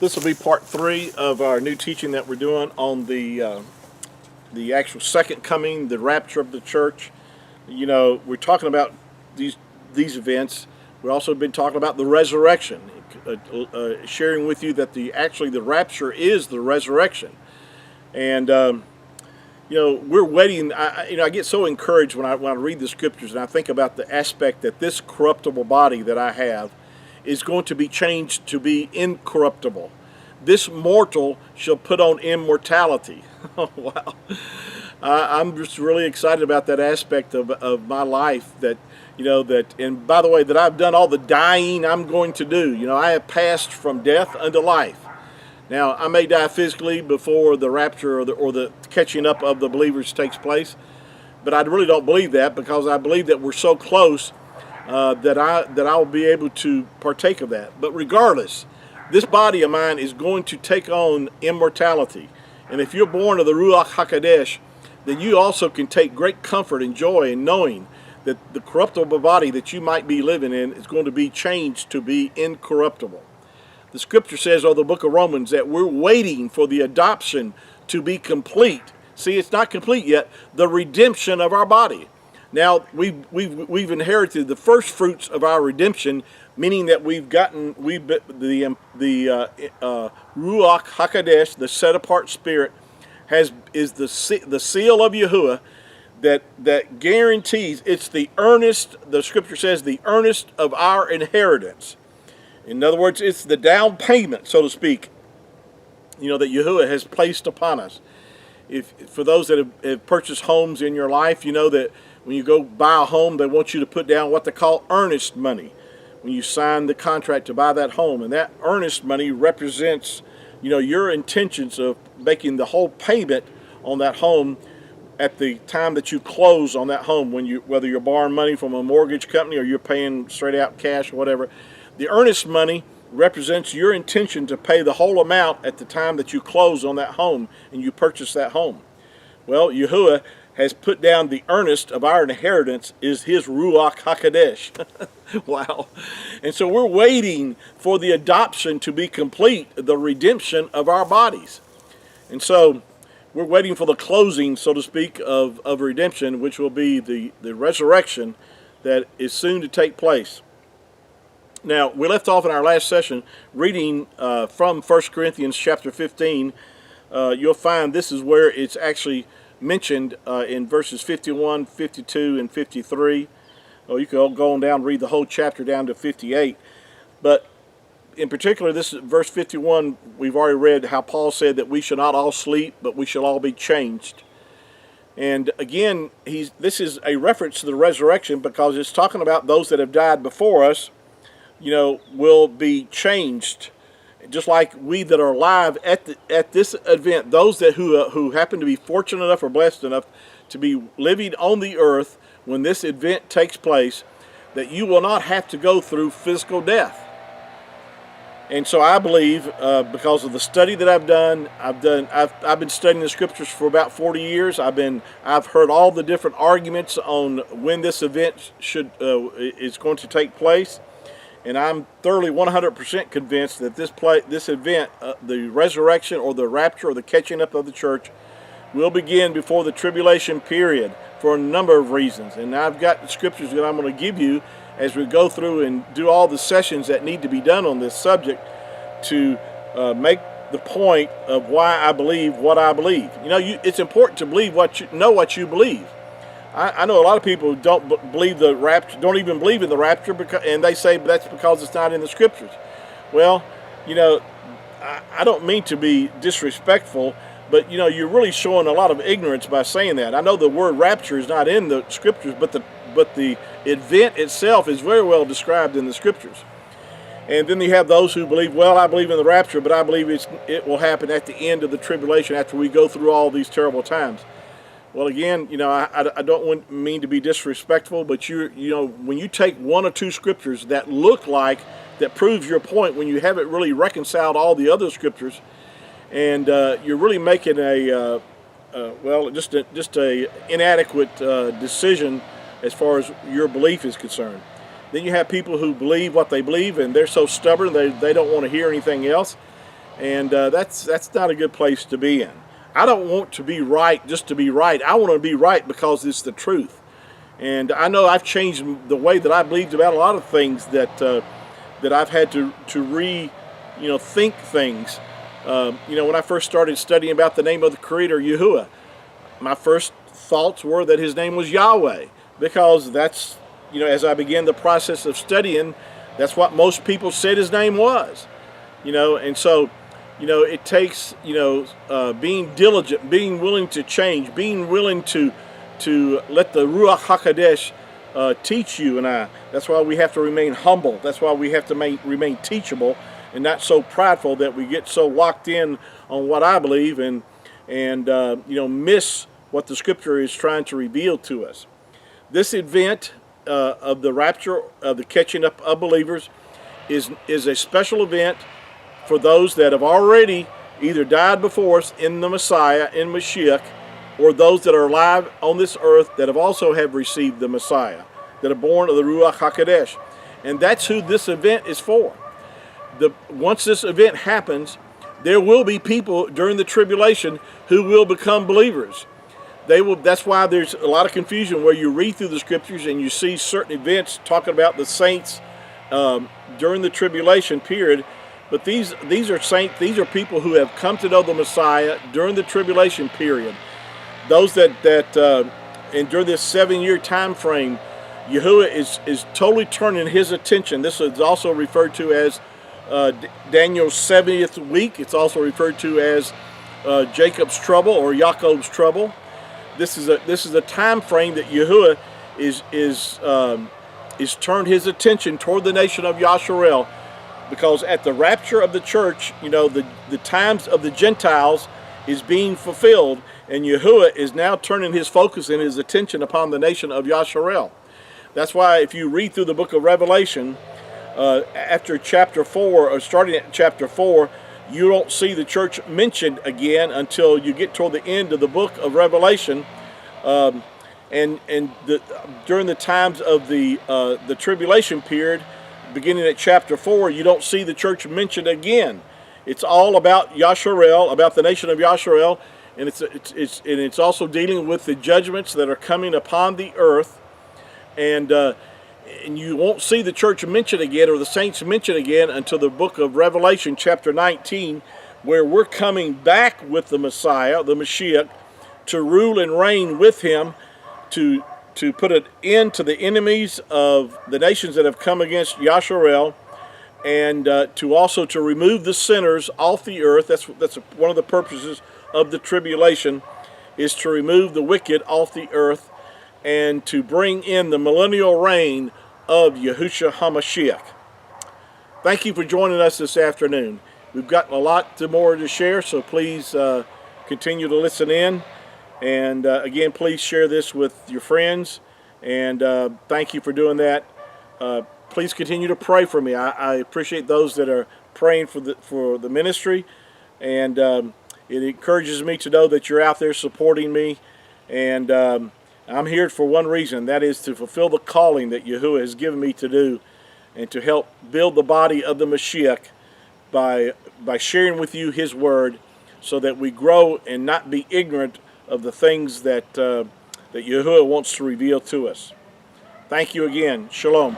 This will be part 3 of our new teaching that we're doing on the actual second coming, the rapture of the church. You know, we're talking about these events. We've also been talking about the resurrection, sharing with you that the rapture is the resurrection. And we're waiting. I get so encouraged when I read the scriptures and I think about the aspect that this corruptible body that I have is going to be changed to be incorruptible. This mortal shall put on immortality. Oh, wow. I'm just really excited about that aspect of my life and by the way, that I've done all the dying I'm going to do. I have passed from death unto life. Now, I may die physically before the rapture or the catching up of the believers takes place, but I really don't believe that, because I believe that we're so close that I will be able to partake of that. But regardless, this body of mine is going to take on immortality. And if you're born of the Ruach HaKodesh, then you also can take great comfort and joy in knowing that the corruptible body that you might be living in is going to be changed to be incorruptible. The scripture says, the book of Romans, that we're waiting for the adoption to be complete. See, it's not complete yet, the redemption of our body. Now, we've inherited the first fruits of our redemption, meaning that we've gotten the Ruach HaKodesh, the set-apart spirit, is the seal of Yahuwah that guarantees. It's the earnest. The scripture says, the earnest of our inheritance. In other words, it's the down payment, so to speak, that Yahuwah has placed upon us. For those that have purchased homes in your life, you know that when you go buy a home, they want you to put down what they call earnest money when you sign the contract to buy that home. And that earnest money represents, your intentions of making the whole payment on that home at the time that you close on that home, whether you're borrowing money from a mortgage company or you're paying straight out cash or whatever. The earnest money represents your intention to pay the whole amount at the time that you close on that home and you purchase that home. Well, Yahuwah has put down the earnest of our inheritance is his Ruach HaKodesh. Wow. And so we're waiting for the adoption to be complete, the redemption of our bodies. And so we're waiting for the closing, so to speak, of redemption, which will be the resurrection that is soon to take place. Now, we left off in our last session reading from 1 Corinthians chapter 15. You'll find this is where it's actually mentioned in verses 51, 52, and 53. You can go on down and read the whole chapter down to 58. But in particular, this is verse 51, we've already read how Paul said that we shall not all sleep, but we shall all be changed. And again, this is a reference to the resurrection, because it's talking about those that have died before us, will be changed. Just like we that are alive at this event, those who happen to be fortunate enough or blessed enough to be living on the earth when this event takes place, that you will not have to go through physical death. And so I believe, because of the study that I've done, I've been studying the scriptures for about 40 years. I've heard all the different arguments on when this event is going to take place. And I'm thoroughly 100% convinced that this event, the resurrection or the rapture or the catching up of the church, will begin before the tribulation period for a number of reasons. And I've got the scriptures that I'm going to give you as we go through and do all the sessions that need to be done on this subject to make the point of why I believe what I believe. It's important to believe what you believe. I know a lot of people who don't believe the rapture, don't even believe in the rapture, and they say that's because it's not in the scriptures. Well, I don't mean to be disrespectful, but you're really showing a lot of ignorance by saying that. I know the word rapture is not in the scriptures, but the event itself is very well described in the scriptures. And then you have those who believe, well, I believe in the rapture, but I believe it will happen at the end of the tribulation after we go through all these terrible times. Well, again, I don't mean to be disrespectful, but when you take one or two scriptures that proves your point, when you haven't really reconciled all the other scriptures, and you're really making just a inadequate decision as far as your belief is concerned. Then you have people who believe what they believe, and they're so stubborn they don't want to hear anything else. and that's not a good place to be in. I don't want to be right just to be right. I want to be right because it's the truth. And I know I've changed the way that I believed about a lot of things that I've had to think things. When I first started studying about the name of the Creator, Yahuwah, my first thoughts were that His name was Yahweh, because that's, as I began the process of studying, that's what most people said His name was. And so, it takes, being diligent, being willing to change, being willing to let the Ruach HaKodesh teach you and I. That's why we have to remain humble. That's why we have to remain teachable and not so prideful that we get so locked in on what I believe and miss what the Scripture is trying to reveal to us. This event of the rapture, of the catching up of believers, is a special event for those that have already either died before us in the Messiah, in Mashiach, or those that are alive on this earth that also have received the Messiah, that are born of the Ruach HaKodesh. And that's who this event is for. Once this event happens, there will be people during the tribulation who will become believers. That's why there's a lot of confusion where you read through the Scriptures and you see certain events talking about the saints during the tribulation period. But these are saints. These are people who have come to know the Messiah during the tribulation period. Those that and during this 7-year time frame, Yahuwah is totally turning His attention. This is also referred to as Daniel's 70th week. It's also referred to as Jacob's trouble or Jacob's trouble. This is a time frame that Yahuwah is turned His attention toward the nation of Yasharel, because at the rapture of the church, the times of the Gentiles is being fulfilled, and Yahuwah is now turning His focus and His attention upon the nation of Yasharel. That's why if you read through the book of Revelation, after chapter 4, or starting at chapter 4, you don't see the church mentioned again until you get toward the end of the book of Revelation. During the times of the tribulation period, beginning at chapter 4, you don't see the church mentioned again. It's all about Yasharel, about the nation of Yasharel, and it's also dealing with the judgments that are coming upon the earth, and you won't see the church mentioned again, or the saints mentioned again, until the book of Revelation, chapter 19, where we're coming back with the Messiah, the Mashiach, to rule and reign with Him, to put an end to the enemies of the nations that have come against Yasharel, and to remove the sinners off the earth. That's one of the purposes of the tribulation, is to remove the wicked off the earth and to bring in the millennial reign of Yahushua HaMashiach. Thank you for joining us this afternoon. We've got a lot more to share, so please continue to listen in. And again, please share this with your friends. And thank you for doing that. Please continue to pray for me. I appreciate those that are praying for the ministry. And it encourages me to know that you're out there supporting me. And I'm here for one reason, that is to fulfill the calling that Yahuwah has given me to do, and to help build the body of the Mashiach by sharing with you His Word, so that we grow and not be ignorant of the things that Yahuwah wants to reveal to us. Thank you again. Shalom.